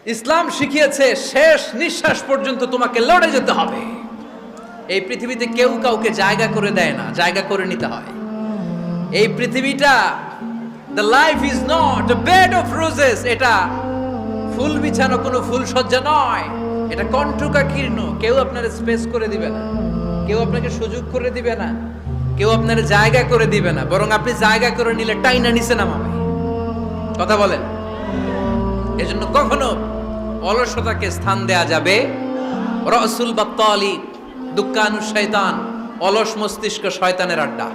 ইসলাম শিখিয়েছে শেষ নিঃশ্বাস পর্যন্ত তোমাকে লড়ে যেতে হবে। এই পৃথিবীতে কেউ কাউকে জায়গা করে দেয় না, জায়গা করে নিতে হয়। এই পৃথিবীটা, the life is not a bed of roses, এটা ফুল বিছানো কোনো ফুল সজ্জা নয়, এটা কণ্টকাকীর্ণ। কেউ আপনার স্পেস করে দিবে না, কেউ আপনাকে সুযোগ করে দিবে না, কেউ আপনার জায়গা করে দিবে না, বরং আপনি জায়গা করে নিলে টাইনা নিচে নামাবে। কথা বলেন। এজন্য কখনো অলসতাকে স্থান দেয়া যাবে। রসুল বাত্তালি দুক্কানু শয়তান, অলস মস্তিষ্ক শয়তানের আড্ডা।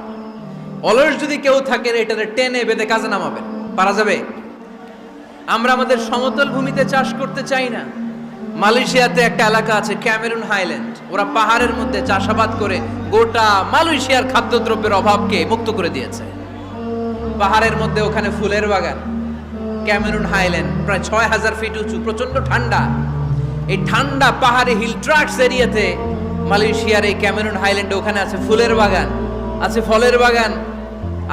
অলস যদি কেউ থাকে এটাতে টেনে বেঁধে কাজে নামাবেন, পারা যাবে? আমরা আমাদের সমতল ভূমিতে চাষ করতে চাই না। মালয়েশিয়াতে একটা এলাকা আছে ক্যামেরুন হাইল্যান্ড, ওরা পাহাড়ের মধ্যে চাষাবাদ করে গোটা মালয়েশিয়ার খাদ্যদ্রব্যের অভাবকে মুক্ত করে দিয়েছে। পাহাড়ের মধ্যে ওখানে ফুলের বাগান, ক্যামেরুন হাইল্যান্ড প্রায় ৬,০০০ ফিট উঁচু, প্রচন্ড ঠান্ডা। এই ঠান্ডা পাহাড়ে হিল ট্রাক্টস এরিয়াতে মালয়েশিয়ার এই ক্যামেরুন হাইল্যান্ডে ওখানে আছে ফুলের বাগান, আছে ফলের বাগান,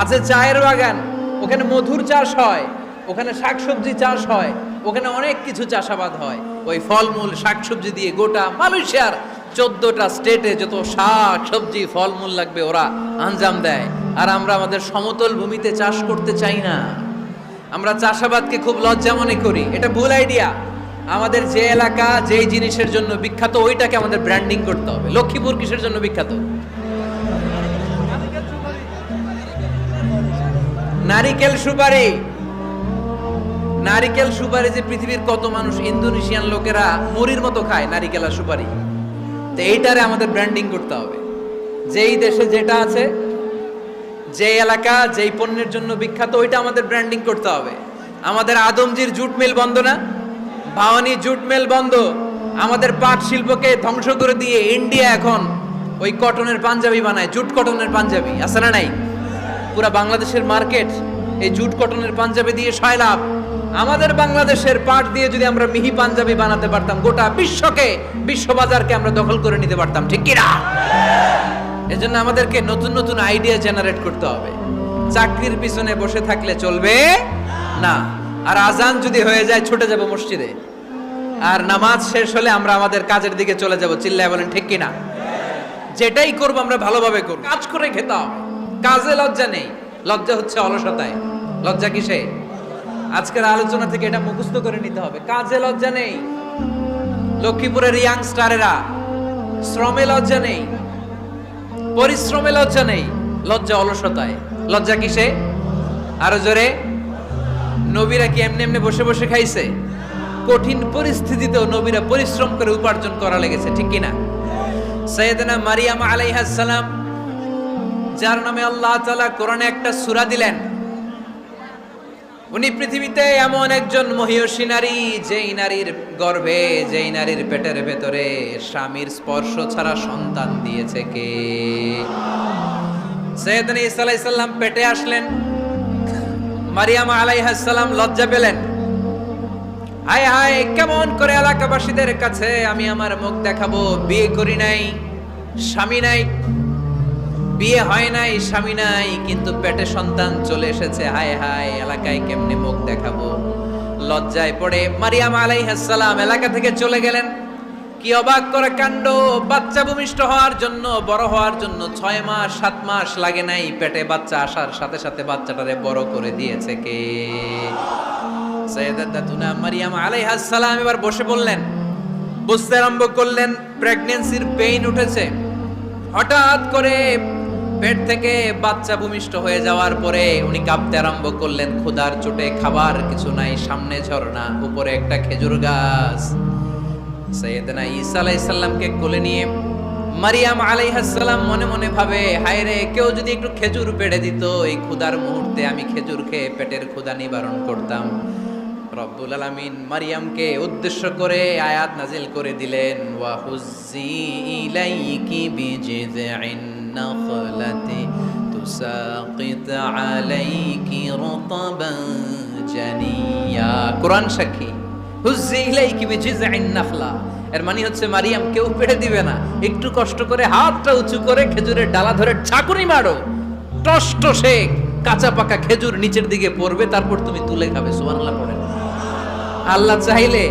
আছে চায়ের বাগান, ওখানে মধুর চাষ হয়, ওখানে শাকসবজি চাষ হয়, ওখানে অনেক কিছু চাষাবাদ হয়। ওই ফলমূল শাকসবজি দিয়ে গোটা মালয়েশিয়ার 14টা স্টেটে যত শাক সবজি ফলমূল লাগবে ওরা আঞ্জাম দেয়। আর আমরা আমাদের সমতল ভূমিতে চাষ করতে চাই না। আমরা চাষাবাদকে খুব লজ্জা মনে করি, এটা ভুল আইডিয়া। আমাদের যে এলাকা যেই জিনিসের জন্য বিখ্যাত ওইটাকে আমাদের ব্র্যান্ডিং করতে হবে। লক্ষ্মীপুর কিসের জন্য বিখ্যাত? নারিকেল সুপারি। নারিকেল সুপারি যে পৃথিবীর কত মানুষ, ইন্দোনেশিয়ান লোকেরা মুড়ির মতো খায় নারিকেল আর সুপারি। তো এইটারে আমাদের ব্র্যান্ডিং করতে হবে। যেই দেশে যেটা আছে, যে এলাকা যেই পণ্যের জন্য বিখ্যাত ওইটা আমাদের ব্র্যান্ডিং করতে হবে। আমাদের আদমজির জুট মিল বন্ধ না? ভাওয়ানি জুট মিল বন্ধ। আমাদের পাট শিল্পকে ধ্বংস করে দিয়ে ইন্ডিয়া এখন ওই কটনের পাঞ্জাবি বানায়, জুট কটনের পাঞ্জাবি। আছে না নাই? পুরা বাংলাদেশের মার্কেট এই জুট কটনের পাঞ্জাবি দিয়ে সয়লাভ। আমাদের বাংলাদেশের পাট দিয়ে যদি আমরা মিহি পাঞ্জাবি বানাতে পারতাম, গোটা বিশ্ববাজারকে আমরা দখল করে নিতে পারতাম, ঠিক কিনা? এজন্য আমাদেরকে নতুন নতুন আইডিয়া জেনারেট করতে হবে। চাকরির পিছনে বসে থাকলে চলবে না। আর আজান যদি হয়ে যায় ছুটে যাব মসজিদে, আর নামাজ শেষ হলে আমরা আমাদের কাজের দিকে চলে যাব। চিল্লায় বলেন ঠিক কিনা? যেটাই করবো আমরা ভালোভাবে করব, কাজ করে খেতে হবে। কাজে লজ্জা নেই, লজ্জা হচ্ছে অলসতায়। লজ্জা কিসে? আজকের আলোচনা থেকে এটা মুখস্থ করে নিতে হবে। কাজে লজ্জা নেই। লক্ষ্মীপুরের ইয়াংস্টারেরা শ্রমে লজ্জা নেই, পরিশ্রমে লজ্জা নেই, লজ্জা অলসতায়। লজ্জা কিসে? আরো জোরে। নবীরা কি এমনি এমনি বসে বসে খাইছে? কঠিন পরিস্থিতিতেও নবীরা পরিশ্রম করে উপার্জন করা লেগেছে, ঠিক কিনা? সাইয়েদনা মারিয়াম আলাইহিস সালাম, যার নামে আল্লাহ তাআলা কোরআনে একটা সূরা দিলেন, উনি পৃথিবীতে এমন একজন মহিয়সী নারী, যেই নারীর গর্ভে, যেই নারীর পেটের ভেতরে স্বামীর স্পর্শ ছাড়া সন্তান দিয়েছে কে? সাইয়েদনা ঈসা আলাইহিস সালাম পেটে আসলেন। মারিয়াম আলাইহিস সালাম লজ্জা পেলেন। হায় হায়, কেমন করে এলাকাবাসীদের কাছে আমি আমার মুখ দেখাবো? বিয়ে করি নাই, স্বামী নাই, বিয়ে হয় নাই, স্বামী নাই, কিন্তু পেটে সন্তান চলে এসেছে। হায় হায়, এলাকায় কেমনে মুখ দেখাবো? লজ্জায় পড়ে মারিয়াম আলাইহিস সালাম এলাকা থেকে চলে গেলেন। কি অবাক করা কাণ্ড! বাচ্চা ভূমিষ্ঠ হওয়ার জন্য, বড় হওয়ার জন্য 6 মাস 7 মাস লাগে নাই, পেটে বাচ্চা আসার সাথে সাথে বাচ্চাটারে বড় করে দিয়েছে কে? সাইয়েদাতুনা মারিয়াম আলাইহিস সালাম এবার বসে বললেন, বুঝতে আরম্ভ করলেন প্রেগন্যান্সির পেইন উঠেছে। হঠাৎ করে পেট থেকে বাচ্চা ভূমিষ্ঠ হয়ে যাওয়ার পরে উনি কাঁপতে আরম্ভ করলেন। ক্ষুধার চোটে, খাবার কিছু নাই, সামনে ঝর্ণা, উপরে একটা খেজুর গাছ। সাইয়েদনা ঈসা আলাইহিস সালামকে কোলে নিয়ে মারিয়াম আলাইহিস সালাম মনে মনে ভাবে, হায় রে, কেউ যদি একটু খেজুর পেড়ে দিত, এই ক্ষুধার মুহূর্তে আমি খেজুর খেয়ে পেটের ক্ষুধা নিবারণ করতাম। রব্বুল আলামিন মারিয়ামকে উদ্দেশ্য করে আয়াত নাজিল করে দিলেন, ওয়া হুজ্জি ইলাইকি বিজিযইন নাখলাতি তুসাকিত আলাইকি রতবান জানিয়া। কোরআন সাক্ষী, হুজ্জি ইলাইকি বিজিযইন নাখলা, এর মানে হচ্ছে মারিয়াম কেউ পেড়ে দিবে না, একটু কষ্ট করে হাতটা উঁচু করে খেজুরের ডালা ধরে ঝাঁকুনি মারো, টস টসে কাঁচা পাকা খেজুর নিচের দিকে পড়বে, তারপর তুমি তুলে খাবে। সুবহানাল্লাহ পড়েন। আল্লাহ চাইলে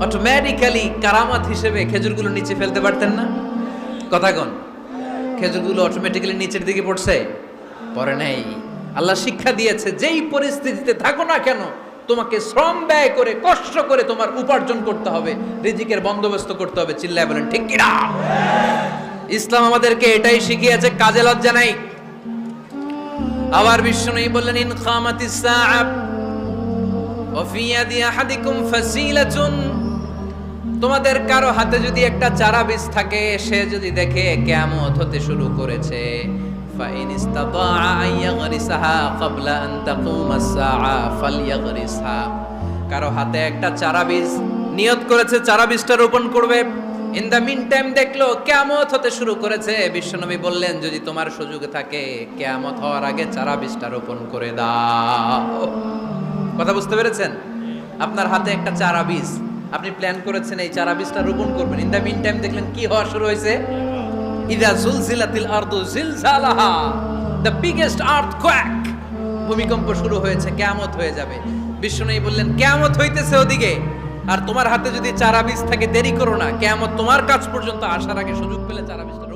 অটোমেটিক্যালি কারামাত হিসেবে খেজুরগুলো নিচে ফেলতে পারতেন না? কথা কোন? খেজুরগুলো অটোমেটিক্যালি নিচের দিকে পড়ছে? পড়ে নাই। আল্লাহ শিক্ষা দিয়েছে, যেই পরিস্থিতিতে থাকো না কেন তোমাকে শ্রম ব্যয় করে কষ্ট করে তোমার উপার্জন করতে হবে, রিজিকের বন্দোবস্ত করতে হবে। চিল্লায় বলেন ঠিক কিনা? ইসলাম আমাদেরকে এটাই শিখিয়েছে, কাজে লজ্জা নাই। আবার বিশ্বনবী বললেন, ইন খামাতিস সাআ ওয়া ফি ইয়াদি আহাদিকুম ফাসিলাতুন, তোমাদের কারো হাতে যদি একটা চারা বীজ থাকে, সে যদি দেখে কিয়ামত হতে শুরু করেছে, ফাইন ইসতাতাআ আন ইয়াগরিসাহা ক্বাবলা আন তাকুমাস সাআ ফালইয়াগরিসহা, কারো হাতে একটা চারা বীজ নিয়ত করেছে, চারা বীজটা রোপণ করবে, ইন দ্য মিন টাইম দেখলো কিয়ামত হতে শুরু করেছে, বিশ্বনবী বললেন যদি তোমার সুযোগ থাকে কিয়ামত হওয়ার আগে চারা বীজটা রোপণ করে দাও। কথা বুঝতে পেরেছেন? আপনার হাতে একটা চারা বীজ, আপনি প্ল্যান করেছেন এই চারা বীজটা রোপণ করবেন, ইন দ্য মিন টাইম দেখলেন কি হওয়া শুরু হয়েছে, ইদা জুলজিলাতিল আরদু জিলজালাহা, দ্য বিগেস্ট আর্থকোয়েক, ভূমিকম্প শুরু হয়েছে, কিয়ামত হয়ে যাবে। বিশ্বনবী বললেন কিয়ামত হইতেছে ওদিকে, আর তোমার হাতে যদি চারা বীজ থাকে দেরি করো না, কিয়ামত তোমার কাছ পর্যন্ত আসার আগে সুযোগ পেলে চারা বীজটা